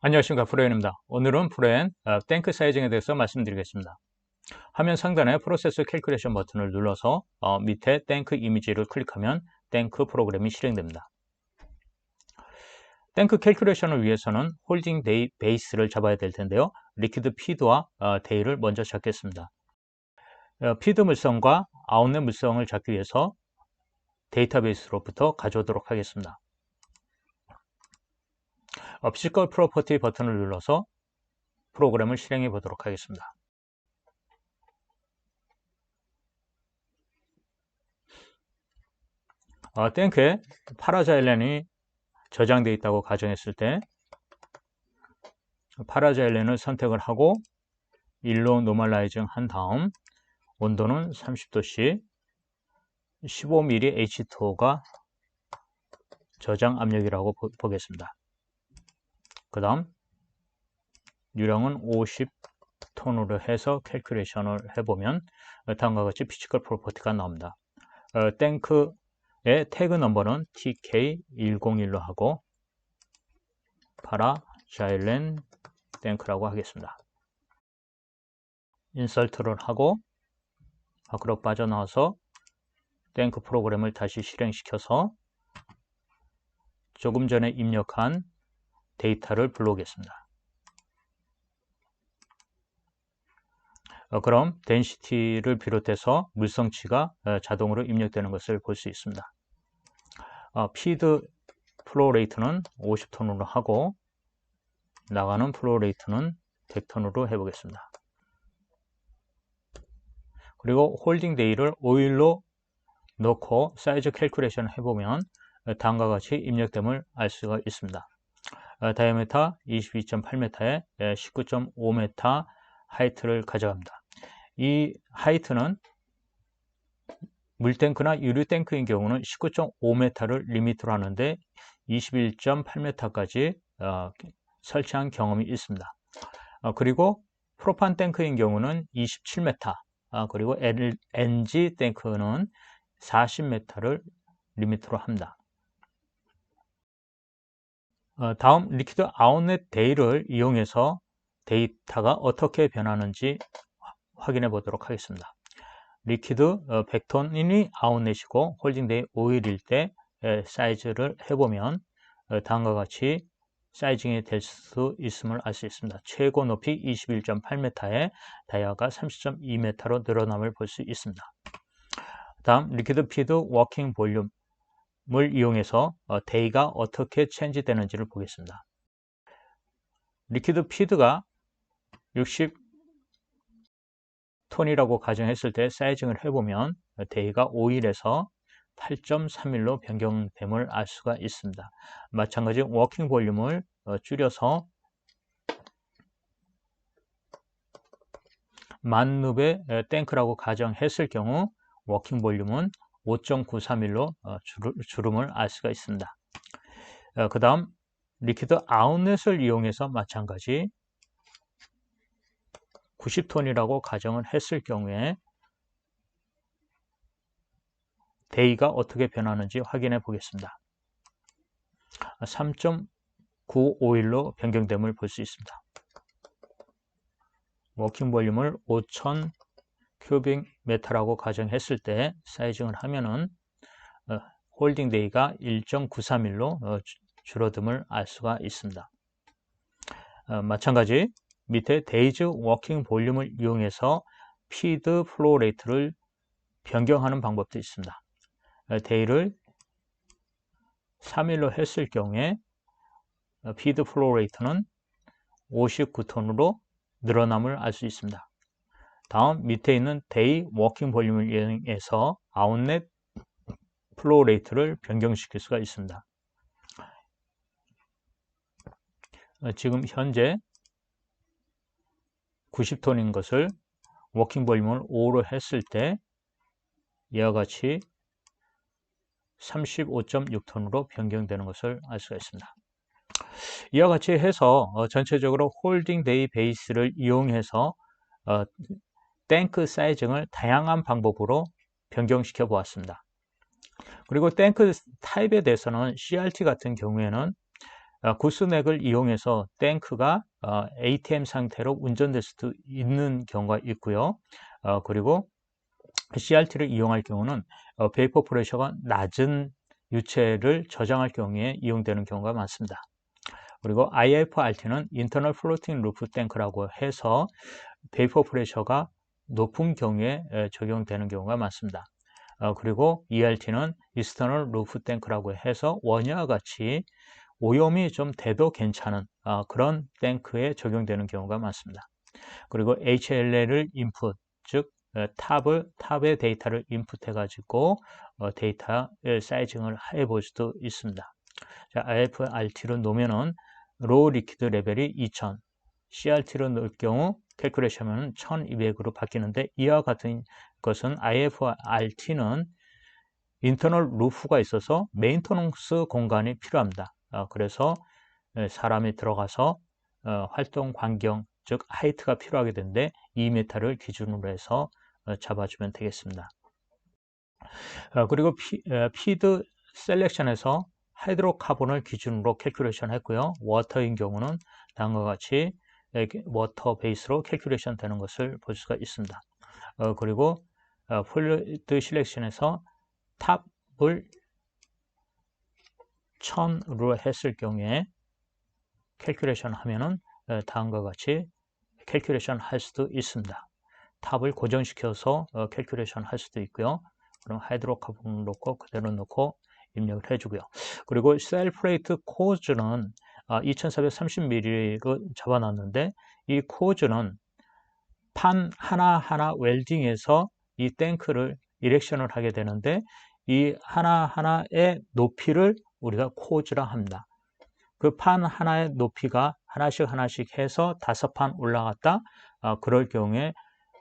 안녕하십니까, 프로엔입니다. 오늘은 프로엔 탱크 사이징에 대해서 말씀드리겠습니다. 화면 상단에 프로세스 캘큘레이션 버튼을 눌러서 밑에 탱크 이미지를 클릭하면 탱크 프로그램이 실행됩니다. 탱크 캘큘레이션을 위해서는 홀딩 데이 베이스를 잡아야 될 텐데요. 리퀴드 피드와 데이를 먼저 잡겠습니다. 피드 물성과 아웃렛 물성을 잡기 위해서 데이터베이스로부터 가져오도록 하겠습니다. 피지컬 프로퍼티 버튼을 눌러서 프로그램을 실행해 보도록 하겠습니다. 탱크에 파라자일렌이 저장되어 있다고 가정했을 때 파라자일렌을 선택을 하고 1로 노멀라이징 한 다음 온도는 30도씨 15mm H2O가 저장 압력이라고 보겠습니다. 그 다음 유량은 50톤으로 해서 캘큘레이션을 해보면 다음과 같이 피지컬 프로퍼티가 나옵니다. 탱크의 태그 넘버는 TK101로 하고 파라자일렌 탱크라고 하겠습니다. 인설트를 하고 밖으로 빠져나와서 탱크 프로그램을 다시 실행시켜서 조금 전에 입력한 데이터를 불러오겠습니다. 그럼 덴시티를 비롯해서 물성치가 자동으로 입력되는 것을 볼 수 있습니다. 피드 플로우 레이트는 50톤으로 하고 나가는 플로우 레이트는 100톤으로 해보겠습니다. 그리고 홀딩 데이를 5일로 넣고 사이즈 캘큘레이션을 해보면 다음과 같이 입력됨을 알 수가 있습니다. 다이아미터 22.8m에 19.5m 하이트를 가져갑니다. 이 하이트는 물탱크나 유류탱크인 경우는 19.5m를 리미트로 하는데 21.8m까지 설치한 경험이 있습니다. 그리고 프로판 탱크인 경우는 27m, 그리고 LNG 탱크는 40m를 리미트로 합니다. 다음 리퀴드 아웃렛 데이를 이용해서 데이터가 어떻게 변하는지 확인해 보도록 하겠습니다. 리퀴드 100톤이 아웃렛이고 홀딩 데이 5일일 때 사이즈를 해보면 다음과 같이 사이징이 될 수 있음을 알 수 있습니다. 최고 높이 21.8m에 다이아가 30.2m로 늘어남을 볼 수 있습니다. 다음 리퀴드 피드 워킹 볼륨 을 이용해서 데이가 어떻게 체인지 되는지를 보겠습니다. 리퀴드 피드가 60톤이라고 가정했을 때 사이징을 해보면 데이가 5일에서 8.31로 변경됨을 알 수가 있습니다. 마찬가지 워킹 볼륨을 줄여서 10,000룹의 탱크라고 가정했을 경우 워킹 볼륨은 5.931로 주름을 알 수가 있습니다. 그 다음 리퀴드 아웃렛을 이용해서 마찬가지 90톤이라고 가정을 했을 경우에 데이가 어떻게 변하는지 확인해 보겠습니다. 3.951로 변경됨을 볼 수 있습니다. 워킹 볼륨을 5,000 큐빅 메타라고 가정했을 때 사이징을 하면은 홀딩 데이가 1.931로 줄어듦을 알 수가 있습니다. 마찬가지 밑에 데이즈 워킹 볼륨을 이용해서 피드 플로우 레이트를 변경하는 방법도 있습니다. 데이를 3일로 했을 경우에 피드 플로우 레이트는 59톤으로 늘어남을 알 수 있습니다. 다음 밑에 있는 데이 워킹 볼륨을 이용해서 아웃렛 플로우 레이트를 변경시킬 수가 있습니다. 지금 현재 90톤인 것을 워킹 볼륨을 5로 했을 때 이와 같이 35.6톤으로 변경되는 것을 알 수가 있습니다. 이와 같이 해서 전체적으로 홀딩 데이 베이스를 이용해서 탱크 사이징을 다양한 방법으로 변경시켜 보았습니다. 그리고 탱크 타입에 대해서는 CRT 같은 경우에는 구스넥을 이용해서 탱크가 ATM 상태로 운전될 수도 있는 경우가 있고요. 그리고 CRT를 이용할 경우는 베이퍼 프레셔가 낮은 유체를 저장할 경우에 이용되는 경우가 많습니다. 그리고 IFRT는 인터널 플로팅 루프 탱크라고 해서 베이퍼 프레셔가 높은 경우에 적용되는 경우가 많습니다. 그리고 ERT는 익스터널 루프 탱크라고 해서 원유와 같이 오염이 좀 돼도 괜찮은 그런 탱크에 적용되는 경우가 많습니다. 그리고 HLL을 인풋, 즉 탑의 데이터를 인풋해 가지고 데이터의 사이징을 해 볼 수도 있습니다. 자, IFRT로 놓으면은 로우 리퀴드 레벨이 2000, CRT로 넣을 경우 캘큘레이션은 1200으로 바뀌는데, 이와 같은 것은 IFRT는 인터널 루프가 있어서 메인터넌스 공간이 필요합니다. 그래서 사람이 들어가서 활동 반경, 즉 하이트가 필요하게 되는데 2m를 기준으로 해서 잡아주면 되겠습니다. 그리고 피드 셀렉션에서 하이드로카본을 기준으로 캘큘레이션 했고요. 워터인 경우는 다음과 같이 워터 베이스로 캘큘레이션 되는 것을 볼 수가 있습니다. 그리고 폴리드 실렉션에서 탑을 1000으로 했을 경우에 캘큘레이션 하면은 다음과 같이 캘큘레이션 할 수도 있습니다. 탑을 고정시켜서 캘큘레이션 할 수도 있고요. 그럼 하이드로카본을 놓고 그대로 놓고 입력을 해주고요. 그리고 셀 플레이트 코즈는 2430mm로 잡아놨는데, 이 코즈는 판 하나하나 웰딩해서 이 탱크를 이렉션을 하게 되는데, 이 하나하나의 높이를 우리가 코즈라 합니다. 그 판 하나의 높이가 하나씩 해서 5판 올라갔다. 그럴 경우에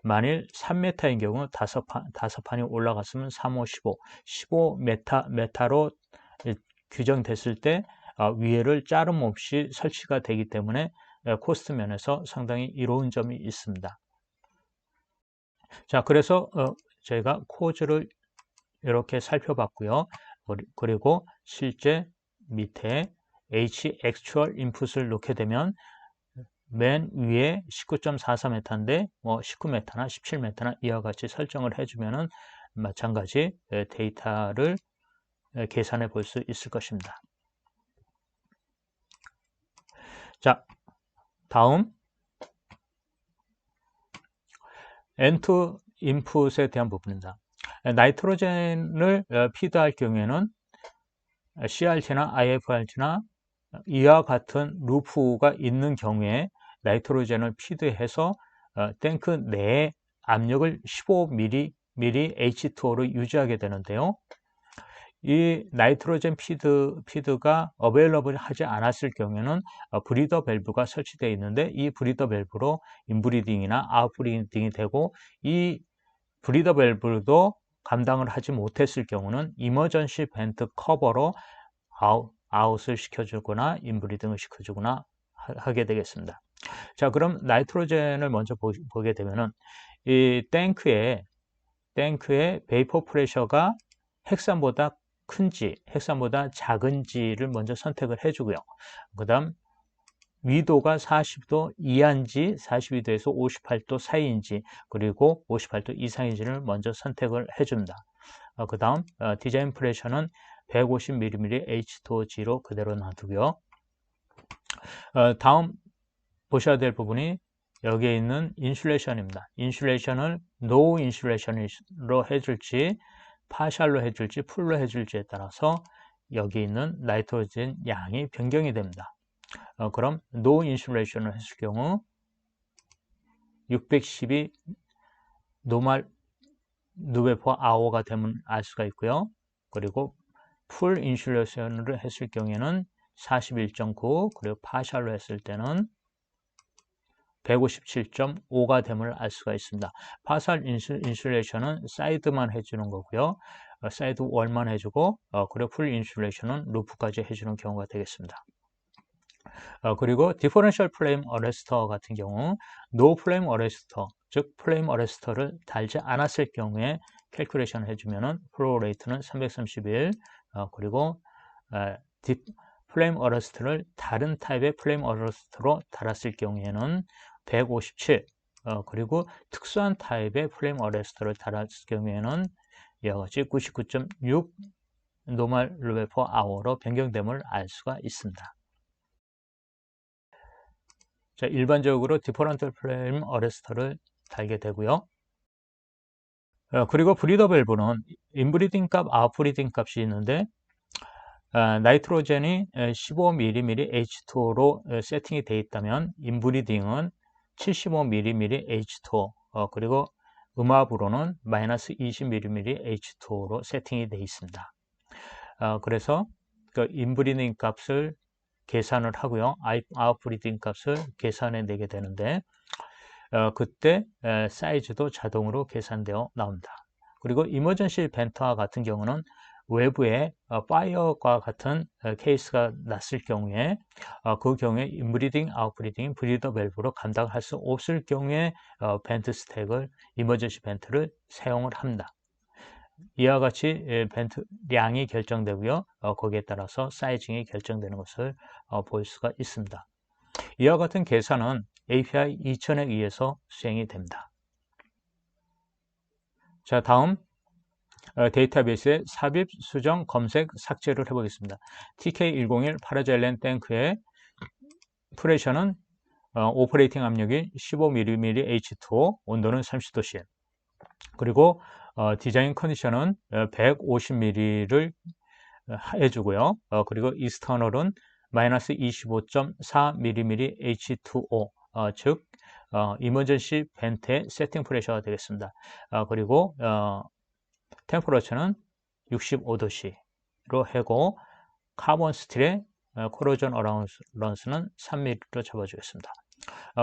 만일 3m인 경우 5판이 올라갔으면 3, 5, 15m로 규정됐을 때 위에를 자름 없이 설치가 되기 때문에 코스트 면에서 상당히 이로운 점이 있습니다. 자, 그래서 저희가 코즈를 이렇게 살펴봤고요. 그리고 실제 밑에 H 액추얼 인풋을 놓게 되면 맨 위에 19.44m인데 19m나 17m나 이와 같이 설정을 해주면은 마찬가지 데이터를 계산해 볼 수 있을 것입니다. 자, 다음 N2 인풋에 대한 부분입니다. 나이트로젠을 피드할 경우에는 CRT나 IFRT나 이와 같은 루프가 있는 경우에 나이트로젠을 피드해서 탱크 내에 압력을 15mm H2O로 유지하게 되는데요. 이 나이트로젠 피드가 어베일러블 하지 않았을 경우에는 브리더 밸브가 설치되어 있는데, 이 브리더 밸브로 인브리딩이나 아웃브리딩이 되고, 이 브리더 밸브도 감당을 하지 못했을 경우는 이머전시 벤트 커버로 아웃을 시켜주거나 인브리딩을 시켜주거나 하게 되겠습니다. 자, 그럼 나이트로젠을 먼저 보게 되면은 이 탱크의 베이퍼 프레셔가 핵산보다 큰지, 핵산보다 작은지를 먼저 선택을 해주고요. 그 다음 위도가 40도 이하인지 42도에서 58도 사이인지, 그리고 58도 이상인지를 먼저 선택을 해줍니다. 그 다음 디자인 프레셔는 150mm H2G로 그대로 놔두고요. 다음 보셔야 될 부분이 여기에 있는 인슐레이션입니다. 인슐레이션을 노 인슐레이션으로 해줄지, 파샬로 해줄지, 풀로 해줄지에 따라서 여기 있는 나이트로젠 양이 변경이 됩니다. 그럼 노 인슐레이션을 했을 경우 612 노멀 누베퍼 아워가 되면 알 수가 있고요. 그리고 풀 인슐레이션을 했을 경우에는 41.9, 그리고 파샬로 했을 때는 157.5가 됨을 알 수가 있습니다. 파샬 인슐레이션은 사이드만 해주는 거고요. 사이드 월만 해주고, 그리고 풀 인슐레이션은 루프까지 해주는 경우가 되겠습니다. 그리고 디퍼런셜 플레임 어레스터 같은 경우 노 플레임 어레스터, 즉 플레임 어레스터를 달지 않았을 경우에 캘큘레이션 해주면은 플로우 레이트는 331, 그리고 플레임 어러스트를 다른 타입의 플레임 어러스트로 달았을 경우에는 157, 그리고 특수한 타입의 플레임 어러스트를 달았을 경우에는 이와 같이 99.6 노멀 루멘 퍼 아워로 변경됨을 알 수가 있습니다. 자, 일반적으로 디퍼런트 플레임 어레스터를 달게 되고요. 그리고 브리더 밸브는 인브리딩 값, 아웃브리딩 값이 있는데 나이트로젠이 15mm H2O로 세팅이 되어 있다면 인브리딩은 75mm H2O, 그리고 음압으로는 마이너스 20mm H2O로 세팅이 되어 있습니다. 그래서 그 인브리딩 값을 계산을 하고요. 아웃브리딩 값을 계산해 내게 되는데 그때 사이즈도 자동으로 계산되어 나옵니다. 그리고 이머전시 벤트와 같은 경우는 외부에 파이어과 같은 케이스가 났을 경우에 그 경우에 인브리딩, 아웃브리딩, 브리더 밸브로 감당할 수 없을 경우에 벤트 스택을, 이머전시 벤트를 사용을 합니다. 이와 같이 벤트량이 결정되고요. 거기에 따라서 사이징이 결정되는 것을 볼 수가 있습니다. 이와 같은 계산은 API 2000에 의해서 수행이 됩니다. 자, 다음 데이터베이스의 삽입, 수정, 검색, 삭제를 해보겠습니다. TK101 파라젤렌 탱크의 프레셔는 오퍼레이팅 압력이 15mm H2O, 온도는 30도C. 그리고 디자인 컨디션은 150mm를 해주고요. 그리고 익스터널은 마이너스 25.4mm H2O, 즉 이머전시 벤트의 세팅 프레셔가 되겠습니다. 그리고 템퍼러처는 65도씨로 해고 카본 스틸의 코로전 어라운스는 3mm로 잡아주겠습니다.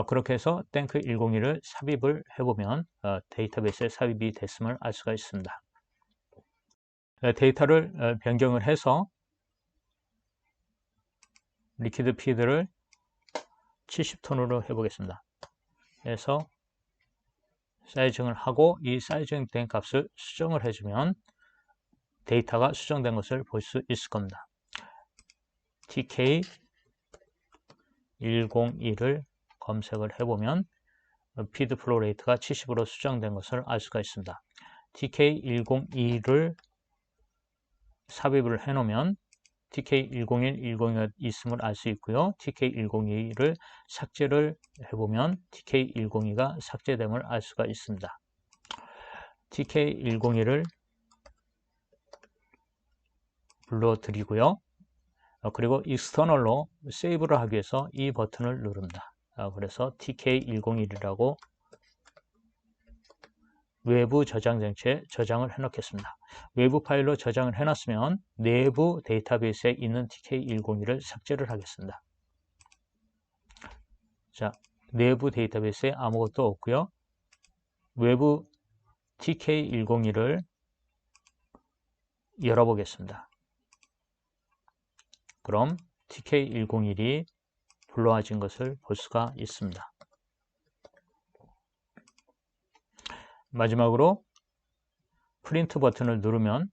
그렇게 해서 탱크 101을 삽입을 해보면 데이터베이스에 삽입이 됐음을 알 수가 있습니다. 데이터를 변경을 해서 리퀴드 피드를 70톤으로 해보겠습니다. 그래서 사이징을 하고 이 사이징 된 값을 수정을 해주면 데이터가 수정된 것을 볼 수 있을 겁니다. TK101을 검색을 해보면 피드 플로우 레이트가 70으로 수정된 것을 알 수가 있습니다. TK102를 삽입을 해놓으면 TK101, 102가 있음을 알 수 있고요. TK102를 삭제를 해보면 TK102가 삭제됨을 알 수가 있습니다. TK102를 불러드리고요. 그리고 익스터널로 세이브를 하기 위해서 이 버튼을 누릅니다. 그래서 TK101이라고 외부 저장 장치에 저장을 해놓겠습니다. 외부 파일로 저장을 해놨으면 내부 데이터베이스에 있는 TK101을 삭제를 하겠습니다. 자, 내부 데이터베이스에 아무것도 없고요. 외부 TK101을 열어보겠습니다. 그럼 TK101이 불러와진 것을 볼 수가 있습니다. 마지막으로 프린트 버튼을 누르면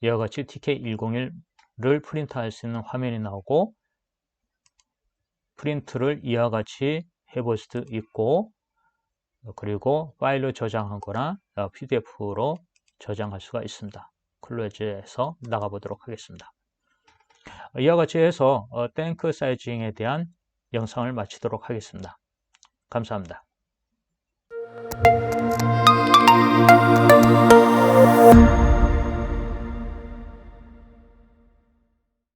이와 같이 TK101을 프린트할 수 있는 화면이 나오고 프린트를 이와 같이 해볼 수도 있고 그리고 파일로 저장하거나 PDF로 저장할 수가 있습니다. 클로즈해서 나가보도록 하겠습니다. 이와 같이 해서 탱크 사이징에 대한 영상을 마치도록 하겠습니다. 감사합니다.